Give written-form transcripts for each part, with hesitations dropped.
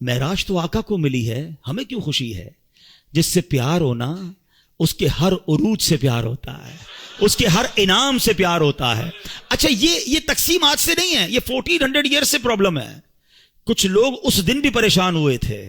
معراج تو آقا کو ملی ہے، ہمیں کیوں خوشی ہے؟ جس سے پیار ہونا اس کے ہر عروج سے پیار ہوتا ہے، اس کے ہر انعام سے پیار ہوتا ہے۔ اچھا یہ تقسیم آج سے نہیں ہے، یہ 1400 ایئر سے پرابلم ہے۔ کچھ لوگ اس دن بھی پریشان ہوئے تھے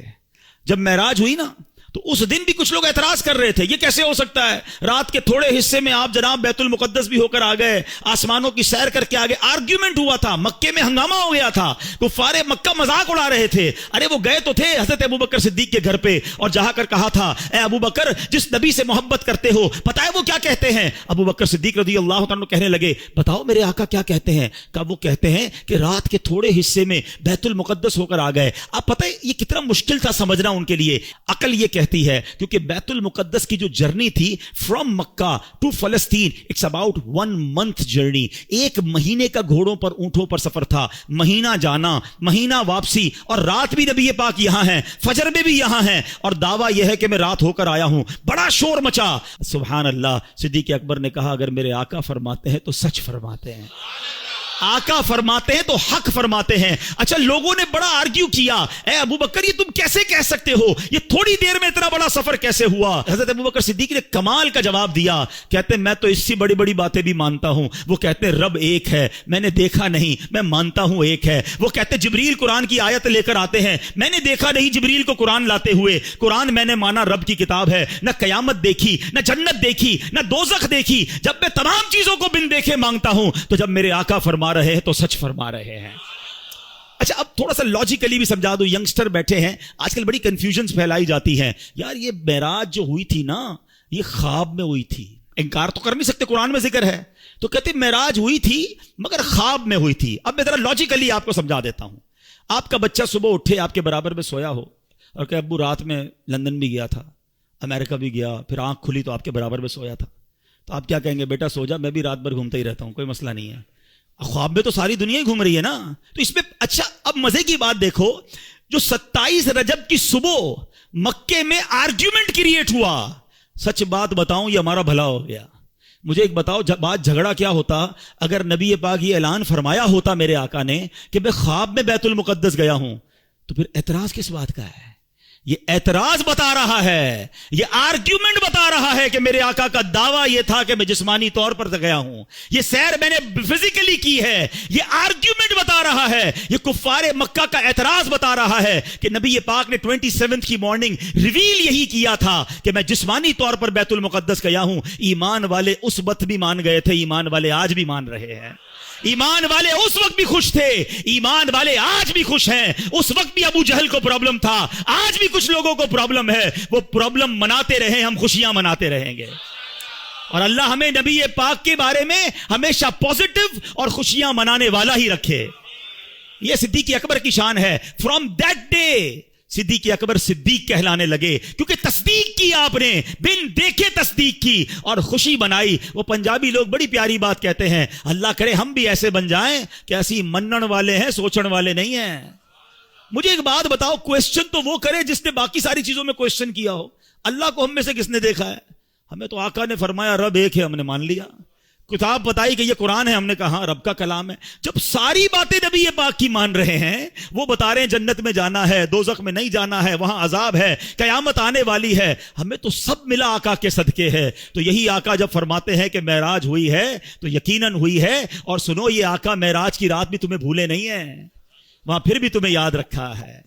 جب معراج ہوئی نا، تو اس دن بھی کچھ لوگ اعتراض کر رہے تھے، یہ کیسے ہو سکتا ہے؟ رات کے تھوڑے حصے میں آپ جناب بیت المقدس بھی ہو کر آ گئے، آسمانوں کی سیر کر کے آ گئے۔ آرگیومنٹ ہوا تھا، مکے میں ہنگامہ ہو گیا تھا، کفار مکہ مذاق اڑا رہے تھے۔ ارے وہ گئے تو تھے حضرت ابوبکر صدیق کے گھر پہ اور جہاں کر کہا تھا اے ابوبکر جس نبی سے محبت کرتے ہو پتہ ہے وہ کیا کہتے ہیں؟ ابوبکر صدیق رضی اللہ تعالیٰ عنہ کہنے لگے بتاؤ میرے آقا کیا کہتے ہیں؟ کہ وہ کہتے ہیں کہ رات کے تھوڑے حصے میں بیت المقدس ہو کر آ گئے۔ آپ پتہ ہے یہ کتنا مشکل تھا سمجھنا ان کے لیے۔ عقل یہ کہتی ہے کیونکہ بیت المقدس کی جو جرنی تھی فرام مکہ ٹو فلسطین، اٹس اباؤٹ 1 month جرنی، 1 مہینے کا گھوڑوں پر اونٹوں پر سفر تھا، مہینہ جانا مہینہ واپسی، اور رات بھی نبی پاک یہاں ہیں، فجر میں بھی یہاں ہیں، اور دعویٰ یہ ہے کہ میں رات ہو کر آیا ہوں۔ بڑا شور مچا، سبحان اللہ۔ صدیق اکبر نے کہا اگر میرے آقا فرماتے ہیں تو سچ فرماتے ہیں، آقا فرماتے ہیں تو حق فرماتے ہیں۔ اچھا لوگوں نے بڑا آرگیو کیا، اے ابوبکر یہ تم کیسے کہہ سکتے ہو، یہ تھوڑی دیر میں اتنا بڑا سفر کیسے ہوا؟ حضرت ابوبکر صدیق نے کمال کا جواب دیا، کہتے ہیں میں تو اس سے بڑی بڑی باتیں بھی مانتا ہوں۔ وہ کہتے ہیں رب ایک ہے، میں نے دیکھا نہیں، میں مانتا ہوں ایک ہے۔ وہ کہتے ہیں جبریل قرآن کی آیت لے کر آتے ہیں، میں نے دیکھا نہیں جبریل کو قرآن لاتے ہوئے، قرآن میں نے مانا رب کی کتاب ہے، نہ قیامت دیکھی، نہ جنت دیکھی، نہ دوزخ دیکھی، جب میں تمام چیزوں کو بن دیکھے مانگتا ہوں تو جب میرے آقا فرما رہے ہیں تو سچ فرما رہے ہیں۔ اچھا اب تھوڑا سا لاجیکلی بھی سمجھا دو، ینگسٹر بیٹھے ہیں آج کل بڑی کنفیوژنز پھیلائی جاتی ہیں، یار یہ معراج جو ہوئی تھی نا یہ خواب میں ہوئی تھی، انکار تو کر نہیں سکتے، قرآن میں ذکر ہے، تو کہتے معراج ہوئی تھی مگر خواب میں ہوئی تھی۔ اب میں ذرا لاجیکلی آپ کو سمجھا دیتا ہوں۔ آپ کا بچہ صبح اٹھے آپ کے برابر میں سویا ہو اور کہ ابو رات میں لندن بھی گیا تھا، امریکہ بھی گیا، پھر آنکھ کھلی تو آپ کے برابر میں سویا تھا، تو آپ کیا کہیں گے؟ بیٹا سو جا، میں بھی رات بھر گھومتا ہی رہتا ہوں، کوئی مسئلہ نہیں ہے۔ خواب میں تو ساری دنیا ہی گھوم رہی ہے نا، تو اس میں اچھا اب مزے کی بات دیکھو، جو 27 رجب کی صبح مکے میں آرگیومنٹ کریٹ ہوا، سچ بات بتاؤں یہ ہمارا بھلا ہو گیا۔ مجھے ایک بتاؤ بات جھگڑا کیا ہوتا اگر نبی پاک یہ اعلان فرمایا ہوتا میرے آقا نے کہ میں خواب میں بیت المقدس گیا ہوں، تو پھر اعتراض کس بات کا ہے؟ یہ اعتراض بتا رہا ہے، یہ آرگیومنٹ بتا رہا ہے کہ میرے آقا کا دعویٰ یہ تھا کہ میں جسمانی طور پر گیا ہوں، یہ سیر میں نے فزیکلی کی ہے، یہ آرگیومنٹ بتا رہا ہے، یہ کفار مکہ کا اعتراض بتا رہا ہے کہ نبی پاک نے 27 کی مارننگ ریویل یہی کیا تھا کہ میں جسمانی طور پر بیت المقدس گیا ہوں۔ ایمان والے اس وقت بھی مان گئے تھے، ایمان والے آج بھی مان رہے ہیں، ایمان والے اس وقت بھی خوش تھے، ایمان والے آج بھی خوش ہیں۔ اس وقت بھی ابو جہل کو پرابلم تھا، آج بھی کچھ لوگوں کو پرابلم ہے، وہ پرابلم مناتے رہیں، ہم خوشیاں مناتے رہیں گے، اور اللہ ہمیں نبی پاک کے بارے میں ہمیشہ پازیٹو اور خوشیاں منانے والا ہی رکھے۔ یہ صدیق اکبر کی شان ہے۔ فرام دیٹ ڈے صدیق اکبر صدیق کہلانے لگے، کیونکہ تصدیق کی، آپ نے بن دیکھے تصدیق کی اور خوشی بنائی۔ وہ پنجابی لوگ بڑی پیاری بات کہتے ہیں، اللہ کرے ہم بھی ایسے بن جائیں کہ ایسی منن والے ہیں، سوچن والے نہیں ہیں۔ مجھے ایک بات بتاؤ، کویسچن تو وہ کرے جس نے باقی ساری چیزوں میں کویسچن کیا ہو، اللہ کو ہم میں سے کس نے دیکھا ہے؟ ہمیں تو آقا نے فرمایا رب ایک ہے، ہم نے مان لیا، کتاب بتائی کہ یہ قرآن ہے، ہم نے کہا ہاں رب کا کلام ہے۔ جب ساری باتیں نبی پاک کی مان رہے ہیں، وہ بتا رہے ہیں جنت میں جانا ہے، دوزخ میں نہیں جانا ہے، وہاں عذاب ہے، قیامت آنے والی ہے، ہمیں تو سب ملا آقا کے صدقے ہے۔ تو یہی آقا جب فرماتے ہیں کہ معراج ہوئی ہے تو یقیناً ہوئی ہے، اور سنو یہ آقا معراج کی رات بھی تمہیں بھولے نہیں ہیں، وہاں پھر بھی تمہیں یاد رکھا ہے۔